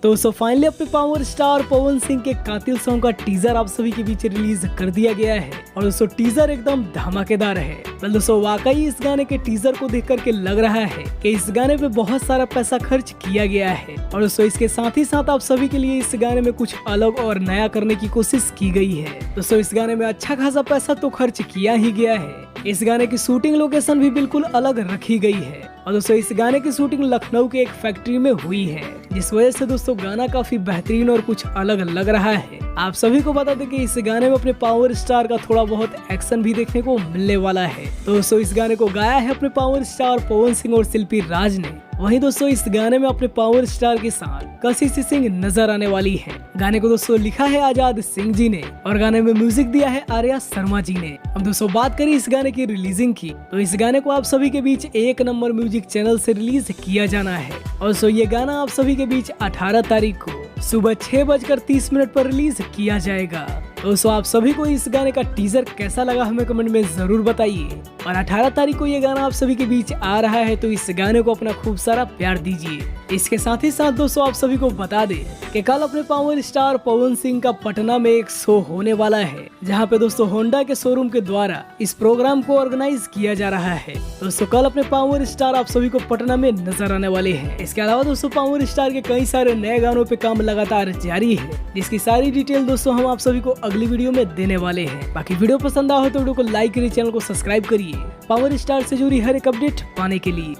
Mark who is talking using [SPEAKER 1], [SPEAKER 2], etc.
[SPEAKER 1] तो दोस्तों फाइनली अपने पावर स्टार पवन सिंह के कातिल सॉन्ग का टीजर आप सभी के बीच रिलीज कर दिया गया है और दोस्तों टीजर एकदम धमाकेदार है। वेल दोस्तों वाकई इस गाने के टीजर को देख करके लग रहा है कि इस गाने पे बहुत सारा पैसा खर्च किया गया है और दोस्तों इसके साथ ही साथ आप सभी के लिए इस गाने में कुछ अलग और नया करने की कोशिश की गई है। दोस्तों इस गाने में अच्छा खासा पैसा तो खर्च किया ही गया है। इस गाने की शूटिंग लोकेशन भी बिल्कुल अलग रखी गई है और दोस्तों इस गाने की शूटिंग लखनऊ के एक फैक्ट्री में हुई है, जिस वजह से दोस्तों गाना काफी बेहतरीन और कुछ अलग लग रहा है। आप सभी को बता दें कि इस गाने में अपने पावर स्टार का थोड़ा बहुत एक्शन भी देखने को मिलने वाला है। तो दोस्तों इस गाने को गाया है अपने पावर स्टार पवन सिंह और शिल्पी राज ने। वहीं दोस्तों इस गाने में अपने पावर स्टार के साथ कशिश सिंह नजर आने वाली है। गाने को दोस्तों लिखा है आजाद सिंह जी ने और गाने में म्यूजिक दिया है आर्या शर्मा जी ने। अब दोस्तों बात करें इस गाने की रिलीजिंग की, तो इस गाने को आप सभी के बीच एक नंबर म्यूजिक चैनल से रिलीज किया जाना है और दोस्तों ये गाना आप सभी के बीच 18 तारीख को सुबह 6:30 पर रिलीज किया जाएगा। दोस्तों आप सभी को इस गाने का टीजर कैसा लगा हमें कमेंट में जरूर बताइए और 18 तारीख को ये गाना आप सभी के बीच आ रहा है, तो इस गाने को अपना खूब सारा प्यार दीजिए। इसके साथ ही साथ दोस्तों आप सभी को बता दें कि कल अपने पावर स्टार पवन सिंह का पटना में एक शो होने वाला है, जहां पे दोस्तों होंडा के शोरूम के द्वारा इस प्रोग्राम को ऑर्गेनाइज किया जा रहा है। दोस्तों कल अपने पावर स्टार आप सभी को पटना में नजर आने वाले हैं। इसके अलावा दोस्तों पावर स्टार के कई सारे नए गानों पे काम लगातार जारी है, जिसकी सारी डिटेल दोस्तों हम आप सभी को अगली वीडियो में देने वाले हैं। बाकी वीडियो पसंद आए तो वीडियो को लाइक करिए, चैनल को सब्सक्राइब करिए पावर स्टार से जुड़ी हर एक अपडेट पाने के लिए।